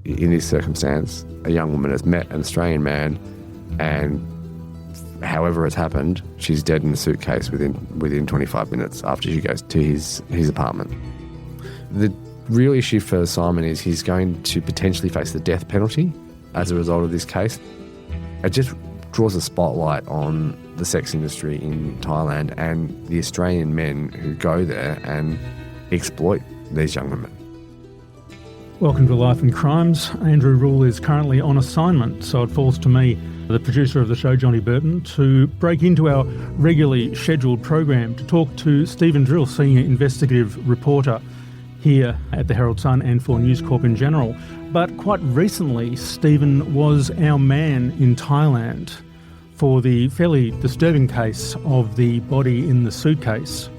in this circumstance, a young woman has met an Australian man, and however it's happened, she's dead in the suitcase within 25 minutes after she goes to his apartment. The real issue for Simon is he's going to potentially face the death penalty as a result of this case. It just draws a spotlight on the sex industry in Thailand and the Australian men who go there and exploit these young women. Welcome to Life and Crimes. Andrew Rule is currently on assignment, so it falls to me, the producer of the show, Jonty Burton, to break into our regularly scheduled program to talk to Stephen Drill, senior investigative reporter here at the Herald Sun and for News Corp in general. But quite recently, Stephen was our man in Thailand for the fairly disturbing case of the body in the suitcase,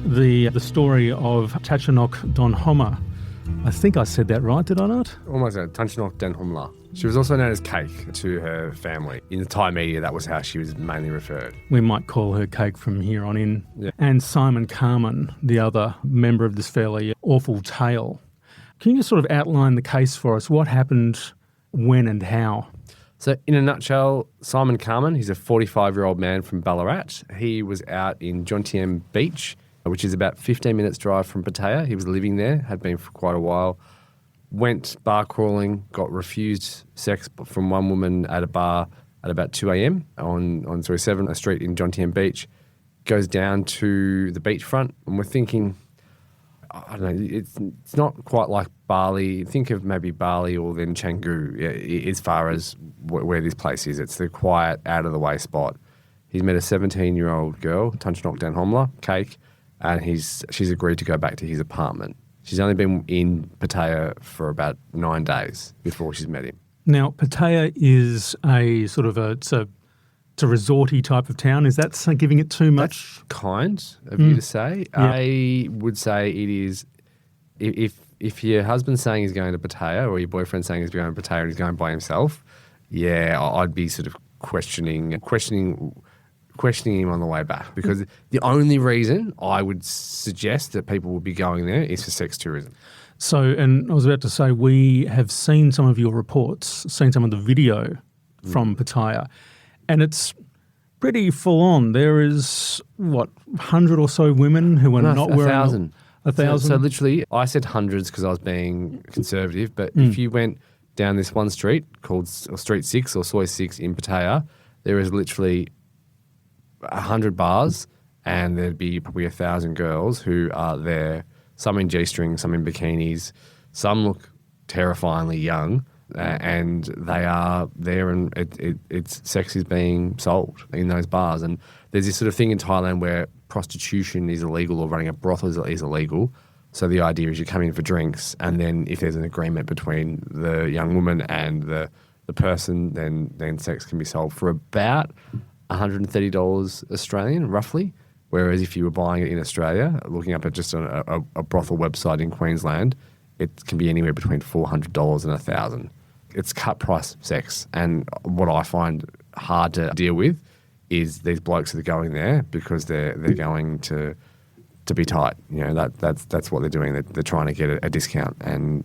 the story of Tachanok Don Homa. I think I said that right, did I not? Almost Tachanok Dan Homla. She was also known as Cake to her family. In the Thai media, that was how she was mainly referred. We might call her Cake from here on in. Yeah. And Simon Carman, the other member of this fairly awful tale. Can you just sort of outline the case for us? What happened, when and how? So in a nutshell, Simon Carman, he's a 45-year-old man from Ballarat. He was out in Jonty Beach, which is about 15 minutes drive from Pattaya. He was living there, had been for quite a while. Went bar crawling, got refused sex from one woman at a bar at about 2 a.m. on 7 Street in Jonty Beach. Goes down to the beachfront, and we're thinking, I don't know, it's not quite like Bali. Think of maybe Bali or then Canggu as far as where this place is. It's the quiet, out-of-the-way spot. He's met a 17-year-old girl, Tachanok Dan Homla, Cake, and she's agreed to go back to his apartment. She's only been in Pattaya for about 9 days before she's met him. Now, Pattaya is a sort of it's a resorty type of town. Is that giving it too much? That's kind of you to say. Yeah. I would say it is, if your husband's saying he's going to Pattaya or your boyfriend's saying he's going to Pattaya and he's going by himself, yeah, I'd be sort of questioning him on the way back, because the only reason I would suggest that people would be going there is for sex tourism. So, and I was about to say, we have seen some of your reports, seen some of the video from Pattaya, and it's pretty full on. There is, 100 or so women who are not wearing... 1,000. 1,000? So literally, I said hundreds because I was being conservative, but if you went down this one street called Street 6 or Soy 6 in Pattaya, there is literally 100 bars, and there'd be probably 1,000 girls who are there, some in G-strings, some in bikinis, some look terrifyingly young, and they are there, and it's sex is being sold in those bars. And there's this sort of thing in Thailand where prostitution is illegal or running a brothel is illegal. So the idea is you come in for drinks, and then if there's an agreement between the young woman and the person, then sex can be sold for about $130 Australian, roughly. Whereas if you were buying it in Australia, looking up at just a brothel website in Queensland, it can be anywhere between $400 and $1,000. It's cut price sex. And what I find hard to deal with is these blokes that are going there because they're going to be tight. You know, that's what they're doing. They're trying to get a discount, and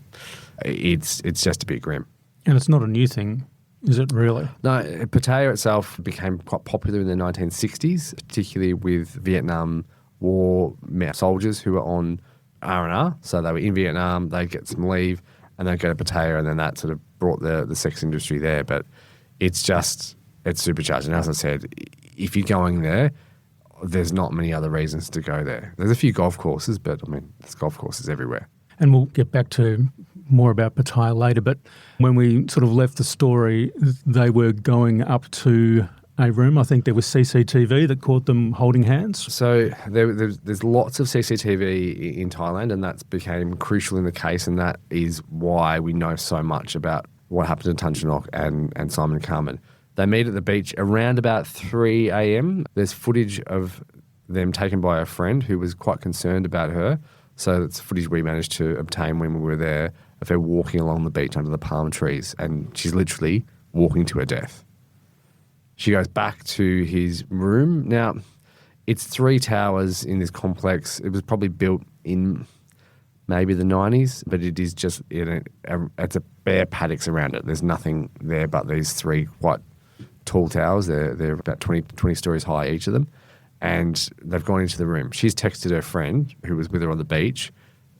it's just a bit grim. And it's not a new thing. Is it really? No, Pattaya itself became quite popular in the 1960s, particularly with Vietnam War soldiers who were on R&R. So they were in Vietnam, they'd get some leave, and they'd go to Pattaya, and then that sort of brought the sex industry there. But it's supercharged. And as I said, if you're going there, there's not many other reasons to go there. There's a few golf courses, but I mean, there's golf courses everywhere. And we'll get back to more about Pattaya later, but when we sort of left the story, they were going up to a room. I think there was CCTV that caught them holding hands. So there's lots of CCTV in Thailand, and that's became crucial in the case, and that is why we know so much about what happened to Tachanok and Simon Carman. They meet at the beach around about 3 a.m. There's footage of them taken by a friend who was quite concerned about her. So it's footage we managed to obtain when we were there of her walking along the beach under the palm trees, and she's literally walking to her death. She goes back to his room. Now, it's 3 towers in this complex. It was probably built in maybe the 90s, but it is just it's a bare paddocks around it. There's nothing there but these 3 quite tall towers. They're about 20 stories high, each of them, and they've gone into the room. She's texted her friend who was with her on the beach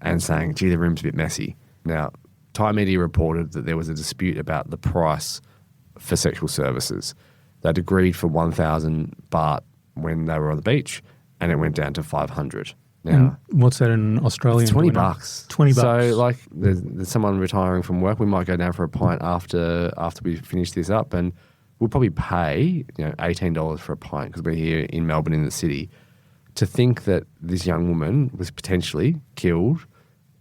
and saying, gee, the room's a bit messy. Now, Thai media reported that there was a dispute about the price for sexual services. They'd agreed for 1,000 baht when they were on the beach, and it went down to 500. Now, and what's that in Australian? It's $20. $20. So, like, there's someone retiring from work. We might go down for a pint after we finish this up, and we'll probably pay $18 for a pint because we're here in Melbourne in the city. To think that this young woman was potentially killed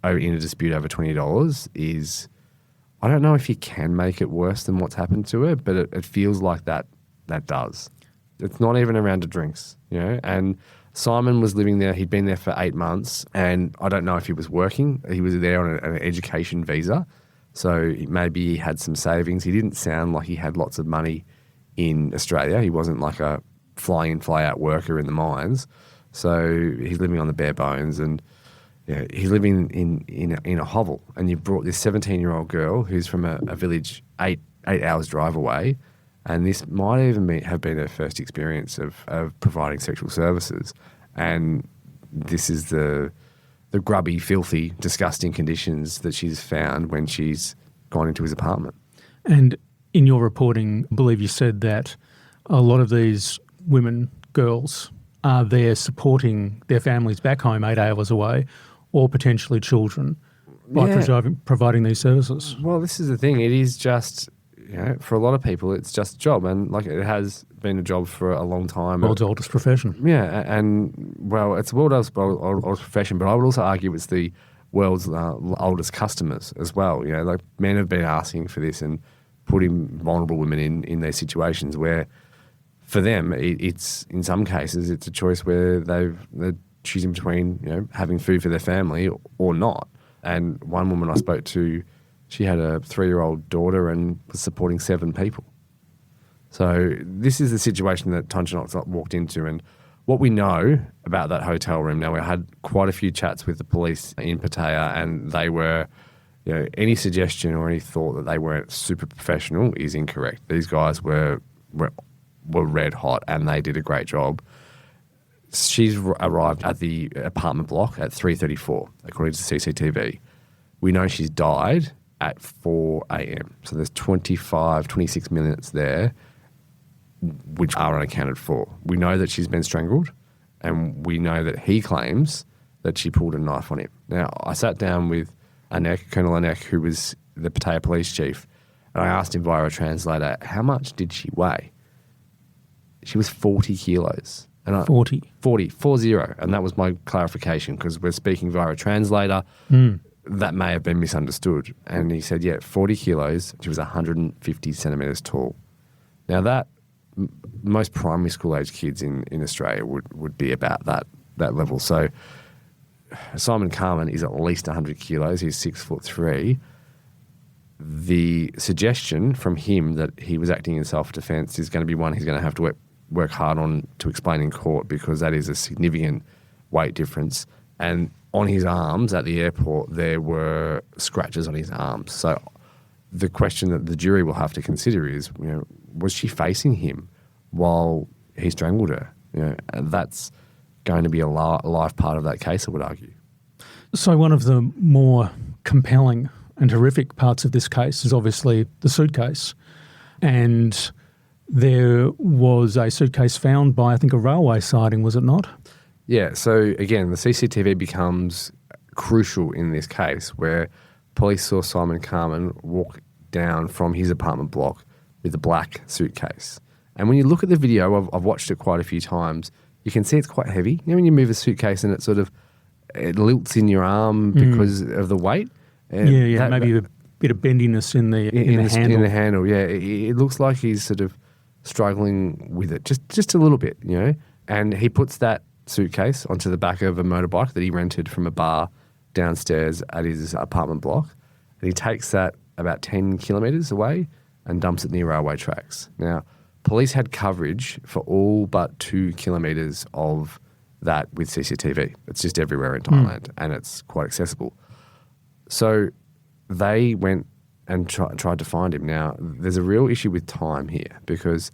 in a dispute over $20 is, I don't know if you can make it worse than what's happened to her, but it feels like that does. It's not even a round of drinks, and Simon was living there. He'd been there for 8 months, and I don't know if he was working. He was there on an education visa, so maybe he had some savings. He didn't sound like he had lots of money in Australia. He wasn't like a fly-in, fly-out worker in the mines. So he's living on the bare bones, and he's living in a hovel. And you've brought this 17-year-old girl who's from a village 8 hours drive away, and this might even have been her first experience of providing sexual services. And this is the grubby, filthy, disgusting conditions that she's found when she's gone into his apartment. And in your reporting, I believe you said that a lot of these women, girls, are there supporting their families back home 8 hours away, or potentially children, by providing these services. Well, this is the thing. It is just, for a lot of people, it's just a job. And like, it has been a job for a long time. World's oldest profession. Yeah. And well, it's the world's oldest profession, but I would also argue it's the world's oldest customers as well. Like, men have been asking for this and putting vulnerable women in these situations where, for them, it's in some cases it's a choice where they're choosing between having food for their family or not. And one woman I spoke to, she had a 3-year-old daughter and was supporting 7 people. So this is the situation that Tanchanox walked into. And what we know about that hotel room, now we had quite a few chats with the police in Pattaya, and they were, any suggestion or any thought that they weren't super professional is incorrect. These guys were red hot, and they did a great job. She's arrived at the apartment block at 3:34, according to CCTV. We know she's died at 4 a.m. So there's 26 minutes there, which are unaccounted for. We know that she's been strangled, and we know that he claims that she pulled a knife on him. Now, I sat down with Colonel Anek, who was the Pattaya police chief, and I asked him via a translator, how much did she weigh? She was 40 kilos. 40. 40. And that was my clarification, because we're speaking via a translator. That may have been misunderstood. And he said, 40 kilos. She was 150 centimetres tall. Now, that most primary school age kids in Australia would be about that level. So Simon Carmen is at least 100 kilos. He's 6'3". The suggestion from him that he was acting in self-defence is going to be one he's going to have to work hard on to explain in court, because that is a significant weight difference. And on his arms at the airport, there were scratches on his arms. So the question that the jury will have to consider is, was she facing him while he strangled her? And that's going to be a life part of that case, I would argue. So one of the more compelling and horrific parts of this case is obviously the suitcase. And there was a suitcase found by, I think, a railway siding, was it not? Yeah, so again, the CCTV becomes crucial in this case, where police saw Simon Carmen walk down from his apartment block with a black suitcase. And when you look at the video, I've watched it quite a few times, you can see it's quite heavy. When you move a suitcase and it lilts in your arm because of the weight. Maybe a bit of bendiness in the handle. In the handle, yeah. It looks like he's sort of struggling with it, just a little bit, And he puts that suitcase onto the back of a motorbike that he rented from a bar downstairs at his apartment block, and he takes that about 10 kilometres away and dumps it near railway tracks. Now, police had coverage for all but 2 kilometres of that with CCTV. It's just everywhere in Thailand, and it's quite accessible. So they went and tried to find him. Now, there's a real issue with time here because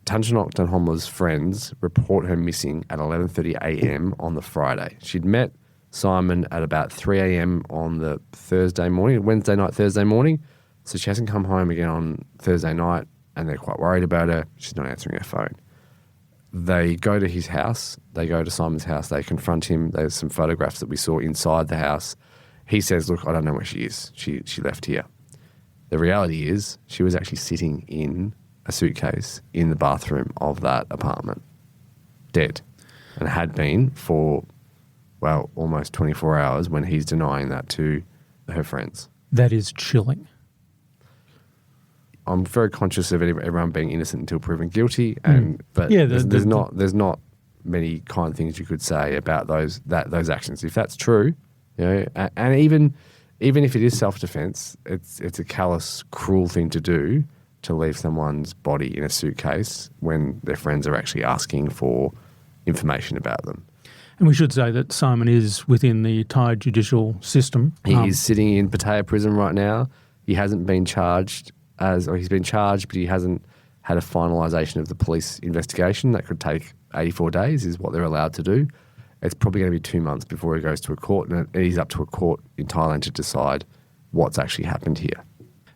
Tanjanok Danhomla's friends report her missing at 11:30 a.m. on the Friday. She'd met Simon at about 3 a.m. on the Wednesday night, Thursday morning. So she hasn't come home again on Thursday night, and they're quite worried about her. She's not answering her phone. They go to his house. They go to Simon's house. They confront him. There's some photographs that we saw inside the house. He says, look, I don't know where she is. She left here. The reality is she was actually sitting in a suitcase in the bathroom of that apartment, dead, and had been for, well, almost 24 hours when he's denying that to her friends. That is chilling. I'm very conscious of everyone being innocent until proven guilty, but there's not many kind things you could say about those actions. If that's true, and even if it is self-defense, it's a callous, cruel thing to do to leave someone's body in a suitcase when their friends are actually asking for information about them. And we should say that Simon is within the Thai judicial system. He is sitting in Pattaya prison right now. He hasn't been charged he's been charged, but he hasn't had a finalisation of the police investigation. That could take 84 days is what they're allowed to do. It's probably going to be 2 months before he goes to a court, and it is up to a court in Thailand to decide what's actually happened here.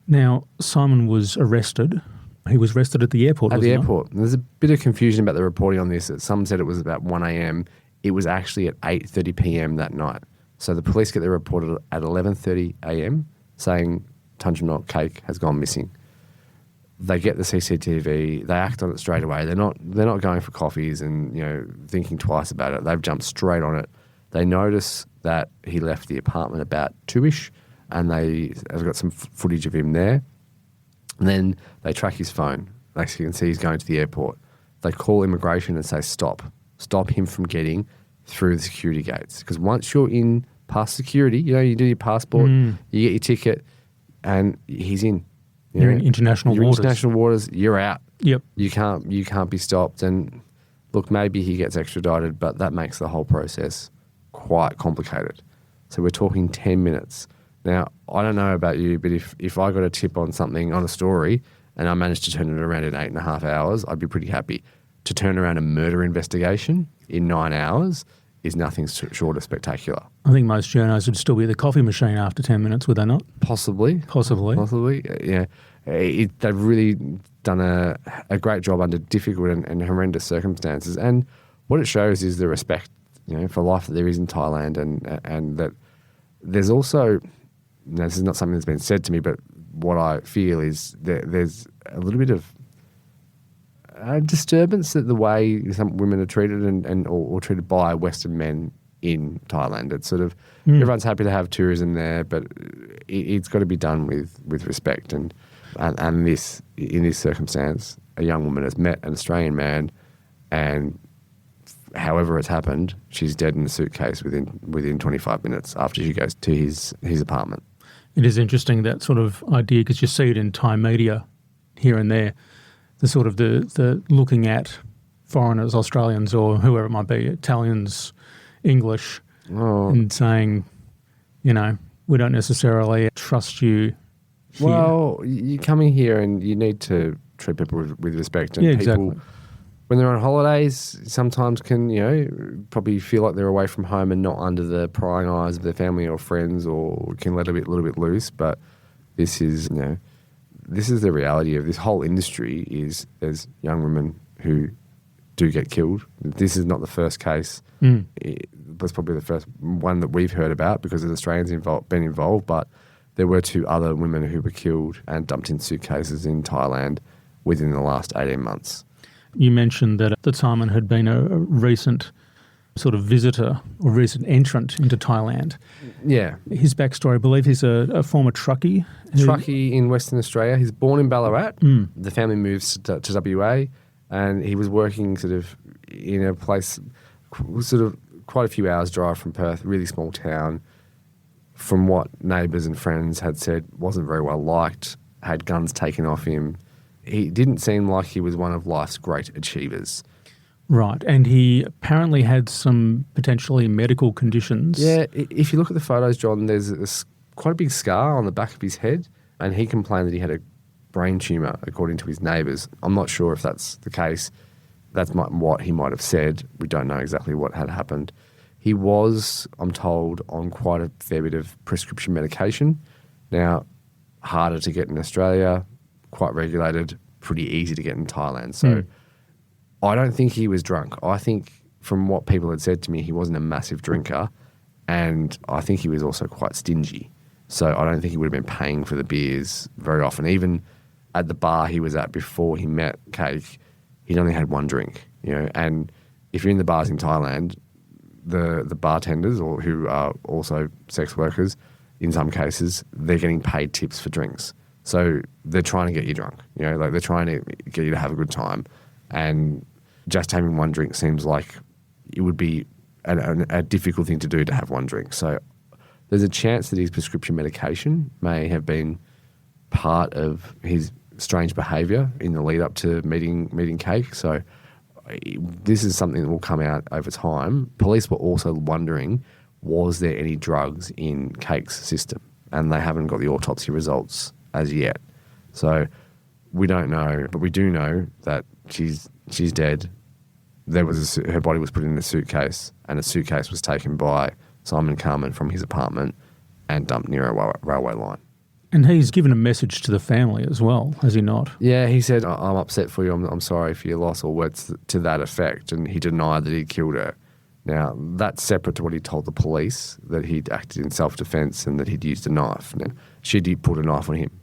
Now, Simon was arrested. He was arrested at the airport, At the airport. There's a bit of confusion about the reporting on this. Some said it was about 1 a.m. It was actually at 8:30 p.m. that night. So the police get their report at 11:30 a.m. saying Tanjanok Cake has gone missing. They get the CCTV. They act on it straight away. They're not going for coffees and thinking twice about it. They've jumped straight on it. They notice that he left the apartment about 2ish, and they've got some footage of him there. And then they track his phone. They can see he's going to the airport. They call immigration and say, stop him from getting through the security gates. Because once you're in past security, you do your passport, you get your ticket, and he's in. You're in international waters. International waters, you're out. Yep. You can't be stopped. And look, maybe he gets extradited, but that makes the whole process quite complicated. So we're talking 10 minutes. Now, I don't know about you, but if I got a tip on something, on a story, and I managed to turn it around in 8.5 hours, I'd be pretty happy. To turn around a murder investigation in 9 hours is nothing short of spectacular. I think most journos would still be at the coffee machine after 10 minutes, would they not? Possibly, yeah. They've really done a great job under difficult and horrendous circumstances. And what it shows is the respect, for life that there is in Thailand, and that there's also, this is not something that's been said to me, but what I feel is that there's a little bit of a disturbance at the way some women are treated or treated by Western men in Thailand. It's sort of everyone's happy to have tourism there, but it's got to be done with respect. And in this circumstance, a young woman has met an Australian man, and however it's happened, she's dead in a suitcase within 25 minutes after she goes to his apartment. It is interesting, that sort of idea, because you see it in Thai media here and there, the sort of the looking at foreigners, Australians or whoever it might be, Italians, English, and saying, we don't necessarily trust you here. Well, you're coming here and you need to treat people with respect. And people, when they're on holidays, sometimes can, probably feel like they're away from home and not under the prying eyes of their family or friends, or can let a little bit loose. But this is, this is the reality of this whole industry. Is there's young women who do get killed. This is not the first case. That's probably the first one that we've heard about because of Australians been involved. But there were 2 other women who were killed and dumped in suitcases in Thailand within the last 18 months. You mentioned that Simon had been a recent sort of visitor or recent entrant into Thailand. Yeah. His backstory, I believe he's a former truckie. Truckie in Western Australia. He's born in Ballarat. The family moves to WA, and he was working sort of in a place sort of quite a few hours drive from Perth, really small town. From what neighbours and friends had said, wasn't very well liked, had guns taken off him. He didn't seem like he was one of life's great achievers. Right, and he apparently had some potentially medical conditions. Yeah, if you look at the photos, John, there's quite a big scar on the back of his head, and he complained that he had a brain tumour, according to his neighbours. I'm not sure if that's the case. That's what he might have said. We don't know exactly what had happened. He was, I'm told, on quite a fair bit of prescription medication. Now, harder to get in Australia, quite regulated, pretty easy to get in Thailand. So I don't think he was drunk. I think from what people had said to me, he wasn't a massive drinker, and I think he was also quite stingy. So I don't think he would have been paying for the beers very often. Even at the bar he was at before he met Cake, he'd only had one drink, and if you're in the bars in Thailand, the bartenders, or who are also sex workers, in some cases, they're getting paid tips for drinks. So they're trying to get you drunk, like they're trying to get you to have a good time. And just having one drink seems like it would be a difficult thing to do, to have one drink. So there's a chance that his prescription medication may have been part of his strange behaviour in the lead up to meeting Cake. So this is something that will come out over time. Police were also wondering, was there any drugs in Cake's system? And they haven't got the autopsy results as yet. So we don't know, but we do know that she's dead. Her body was put in a suitcase, and a suitcase was taken by Simon Carman from his apartment and dumped near a railway line. And he's given a message to the family as well, has he not? Yeah, he said, I'm upset for you, I'm sorry for your loss, or words to that effect, and he denied that he'd killed her. Now, that's separate to what he told the police, that he'd acted in self-defence and that he'd used a knife. Now, she'd pulled a knife on him.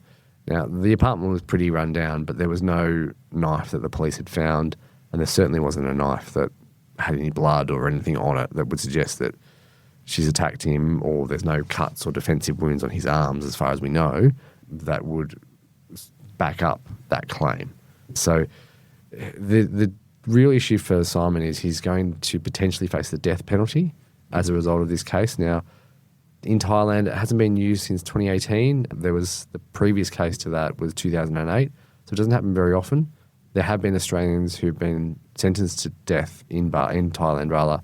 Now, the apartment was pretty run down, but there was no knife that the police had found, and there certainly wasn't a knife that had any blood or anything on it that would suggest that she's attacked him, or there's no cuts or defensive wounds on his arms, as far as we know, that would back up that claim. So the real issue for Simon is he's going to potentially face the death penalty as a result of this case. Now, in Thailand, it hasn't been used since 2018. There was the previous case to that was 2008, so it doesn't happen very often. There have been Australians who've been sentenced to death in Thailand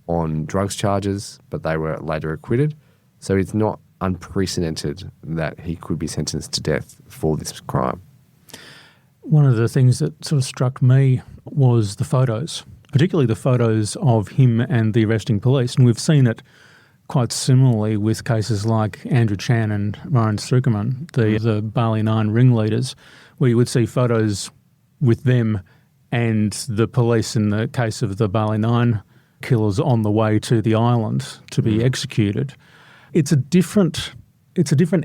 on drugs charges, but they were later acquitted. So it's not unprecedented that he could be sentenced to death for this crime. One of the things that sort of struck me was the photos, particularly the photos of him and the arresting police. And we've seen it quite similarly with cases like Andrew Chan and Ryan Sukerman, the Bali 9 ringleaders, where you would see photos with them and the police in the case of the Bali 9 killers on the way to the island to be executed. It's a different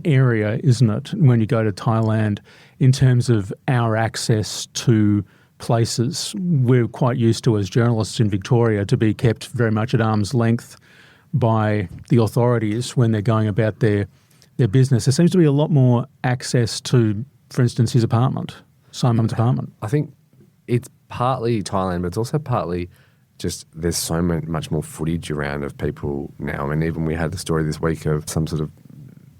area, isn't it, when you go to Thailand in terms of our access to places. We're quite used to, as journalists in Victoria, to be kept very much at arm's length by the authorities when they're going about their business. There seems to be a lot more access to, for instance, his apartment, Simon's apartment. I think it's partly Thailand, but it's also partly just there's so much more footage around of people now. I mean, even we had the story this week of some sort of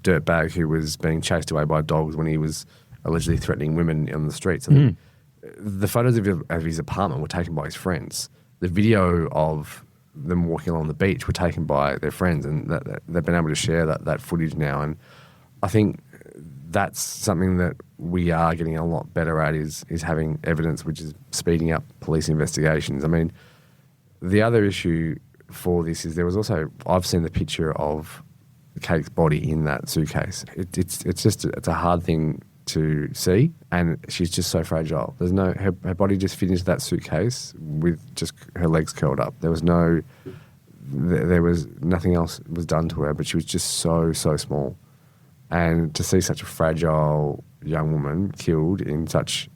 dirtbag who was being chased away by dogs when he was allegedly threatening women on the streets. And the photos of his apartment were taken by his friends. The video of them walking along the beach were taken by their friends, and they've been able to share that footage now. And I think that's something that we are getting a lot better at is having evidence which is speeding up police investigations. I mean, the other issue for this is there was also, I've seen the picture of Kate's body in that suitcase. It's a hard thing to see, and she's just so fragile. There's no, her body just fit into that suitcase with just her legs curled up. There was nothing else was done to her, but she was just so small. And to see such a fragile young woman killed in such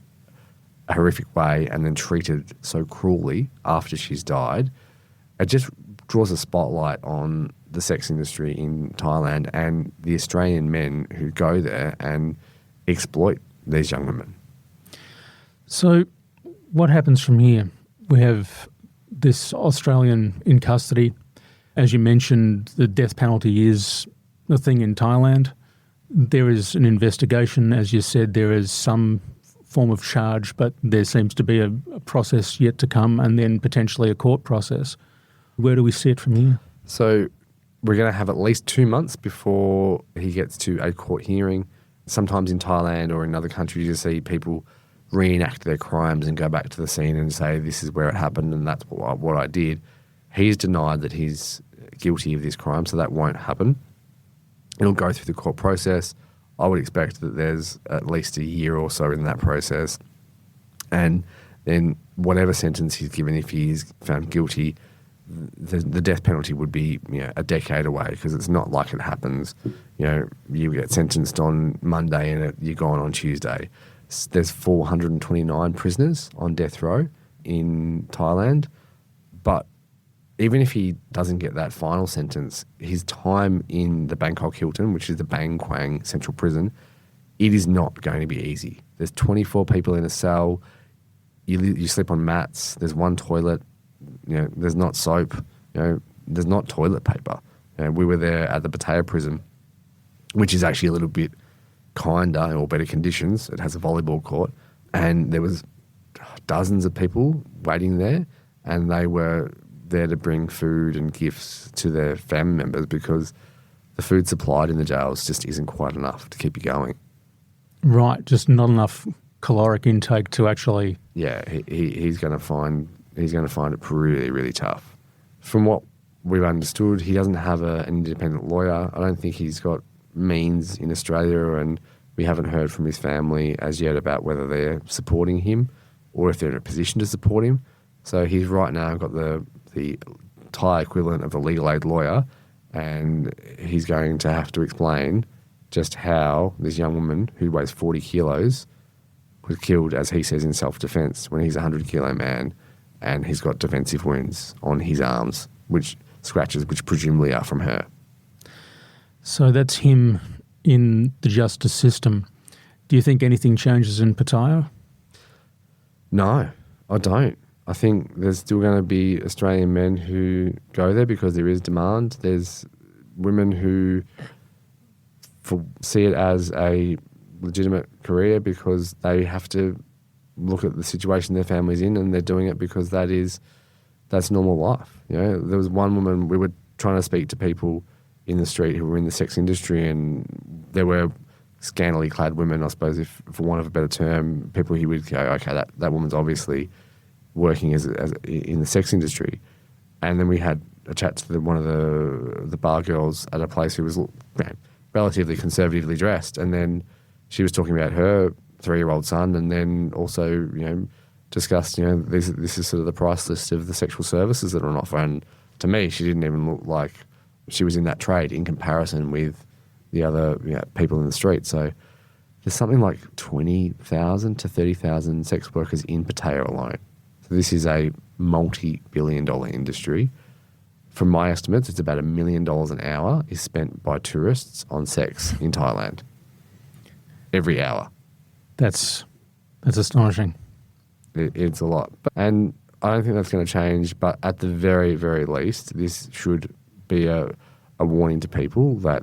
a horrific way and then treated so cruelly after she's died, it just draws a spotlight on the sex industry in Thailand and the Australian men who go there and exploit these young women. So what happens from here? We have this Australian in custody. As you mentioned, the death penalty is a thing in Thailand. There is an investigation. As you said, there is some form of charge, but there seems to be a process yet to come and then potentially a court process. Where do we sit from here? So we're going to have at least 2 months before he gets to a court hearing. Sometimes in Thailand or in other countries, you see people reenact their crimes and go back to the scene and say, this is where it happened and that's what I did. He's denied that he's guilty of this crime, so that won't happen. It'll go through the court process. I would expect that there's at least a year or so in that process. And then whatever sentence he's given, if he is found guilty, the death penalty would be a decade away, because it's not like it happens. You get sentenced on Monday and you're gone on Tuesday. There's 429 prisoners on death row in Thailand. But even if he doesn't get that final sentence, his time in the Bangkok Hilton, which is the Bang Kwang Central Prison, it is not going to be easy. There's 24 people in a cell. You sleep on mats. There's one toilet. There's not soap. There's not toilet paper. We were there at the Pattaya prison, which is actually a little bit kinder or better conditions. It has a volleyball court, and there was dozens of people waiting there, and they were there to bring food and gifts to their family members, because the food supplied in the jails just isn't quite enough to keep you going. Right, just not enough caloric intake to actually... Yeah, he's going to find it really, really tough. From what we've understood, he doesn't have an independent lawyer. I don't think he's got means in Australia, and we haven't heard from his family as yet about whether they're supporting him or if they're in a position to support him. So he's right now got the Thai equivalent of a legal aid lawyer, and he's going to have to explain just how this young woman who weighs 40 kilos was killed, as he says, in self-defense, when he's a 100-kilo man and he's got defensive wounds on his arms, which presumably are from her. So that's him in the justice system. Do you think anything changes in Pattaya? No, I don't. I think there's still going to be Australian men who go there because there is demand. There's women who see it as a legitimate career because they have to look at the situation their family's in, and they're doing it because that's normal life. There was one woman, we were trying to speak to people in the street who were in the sex industry, and there were scantily clad women, I suppose, if for want of a better term, people who would go, okay, that woman's obviously working as in the sex industry. And then we had a chat to one of the bar girls at a place who was relatively conservatively dressed, and then she was talking about her 3-year-old son, and then also discussed this is sort of the price list of the sexual services that are on offer. And to me, she didn't even look like she was in that trade in comparison with the other people in the street. So there's something like 20,000 to 30,000 sex workers in Pattaya alone. So this is a multi-billion-dollar industry. From my estimates, it's about $1 million an hour is spent by tourists on sex in Thailand. Every hour. That's astonishing. It's a lot. And I don't think that's going to change, but at the very, very least, this should be a warning to people that,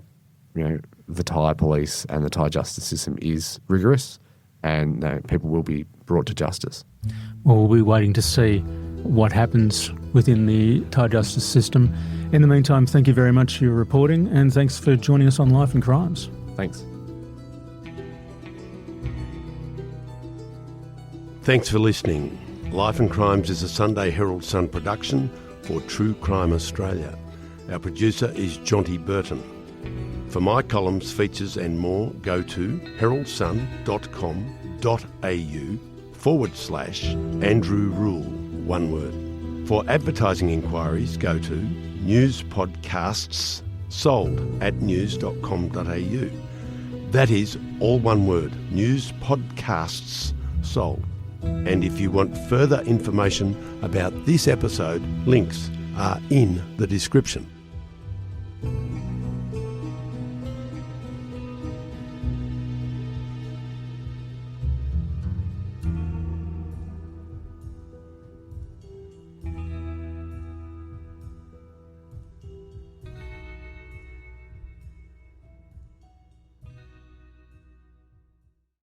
the Thai police and the Thai justice system is rigorous, and people will be brought to justice. Well, we'll be waiting to see what happens within the Thai justice system. In the meantime, thank you very much for your reporting, and thanks for joining us on Life and Crimes. Thanks. Thanks for listening. Life and Crimes is a Sunday Herald Sun production for True Crime Australia. Our producer is Jonty Burton. For my columns, features and more, go to heraldsun.com.au/Andrew Rule, one word. For advertising inquiries, go to newspodcastssold@news.com.au. That is all one word, newspodcastssold. And if you want further information about this episode, links are in the description.